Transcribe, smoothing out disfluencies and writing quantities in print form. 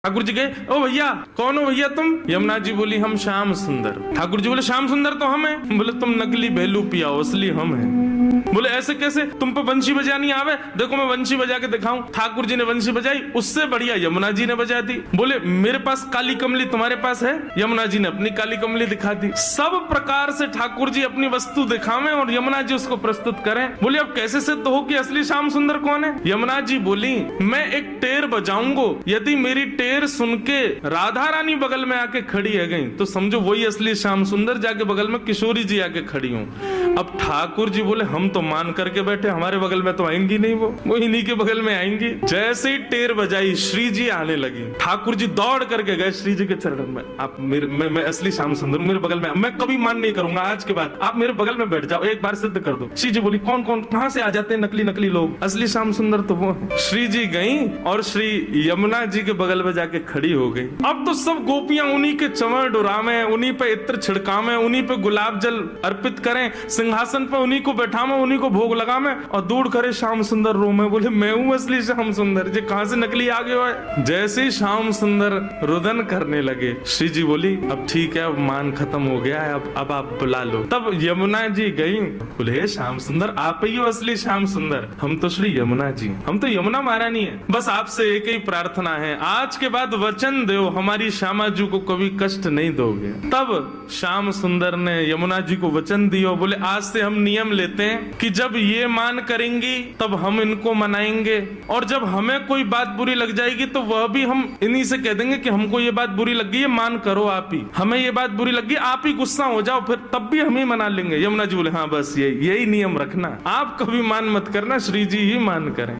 ठाकुर जी गए, ओ भैया कौन हो भैया तुम? यमुना जी बोली हम श्याम सुंदर। ठाकुर जी बोले श्याम सुंदर तो हम हैं। बोले तुम नकली भेलू पियाओ, असली हम हैं। बोले ऐसे कैसे, तुम पे वंशी बजानी आवे? देखो मैं वंशी बजा के दिखाऊं। ठाकुर जी ने वंशी बजाई, उससे बढ़िया यमुना जी ने बजा दी। बोले मेरे पास काली कमली तुम्हारे पास है? यमुना जी ने अपनी काली कमली दिखा दी। सब प्रकार से ठाकुर जी अपनी वस्तु दिखावें और यमुना जी उसको प्रस्तुत करें। बोले अब कैसे सिद्ध हो कि असली श्याम सुंदर कौन है? यमुना जी बोली मैं एक टेर बजाऊंगा, यदि मेरी टेर सुन के राधा रानी बगल में आके खड़ी है गई तो समझो वही असली श्याम सुंदर। जाके बगल में किशोरी जी आके खड़ी हूँ। अब ठाकुर जी बोले हम तो मान करके बैठे, हमारे बगल में तो आएंगी नहीं, वो इन्हीं के बगल में आएंगी। जैसे ही टेर बजाई श्री जी आने लगी। ठाकुर जी दौड़ करके गए श्री जी के चरणों में, आप मैं असली श्याम सुंदर मेरे बगल में, मैं कभी मान नहीं करूंगा, आज के बाद आप मेरे बगल में बैठ जाओ, एक बार सिद्ध कर दो। श्री जी बोली कौन कौन कहां से आ जाते हैं नकली नकली लोग, असली श्याम सुंदर तो वो है। श्री जी गई और श्री यमुना जी के बगल में जाके खड़ी हो गई। अब तो सब गोपियां उन्हीं के चंवर डुरावे, उन्हीं पे इत्र छिड़कावे, उन्हीं पे गुलाब जल अर्पित करें, सिंहासन पे उन्हीं को बैठावे, उन्हीं को भोग लगावे और दूर करे श्याम सुंदर रो में। बोले मैं हूँ असली श्याम सुंदर, जे कहां से नकली आ गए हो? जैसे ही श्याम सुंदर रुदन करने लगे, श्री जी बोली अब ठीक है, अब मान खत्म हो गया है, अब आप बुला लो। तब यमुना जी गई, बोले श्याम सुंदर आप ही हो असली श्याम सुंदर? हम तो श्री यमुना जी, हम तो यमुना महारानी है, बस आपसे एक ही प्रार्थना है, आज के बाद वचन दो हमारी श्यामा जी को कभी कष्ट नहीं दोगे। तब श्याम सुंदर ने यमुना जी को वचन दिया। बोले आज से हम नियम लेते हैं कि जब ये मान करेंगी तब हम इनको मनाएंगे, और जब हमें कोई बात बुरी लग जाएगी तो वह भी हम इन्हीं से कह देंगे कि हमको ये बात बुरी लग गई है, मान करो आप ही, हमें ये बात बुरी लग गई, आप ही गुस्सा हो जाओ, फिर तब भी हम ही मना लेंगे। यमुना जी बोले हाँ बस यही नियम रखना, आप कभी मान मत करना, श्री जी ही मान करें।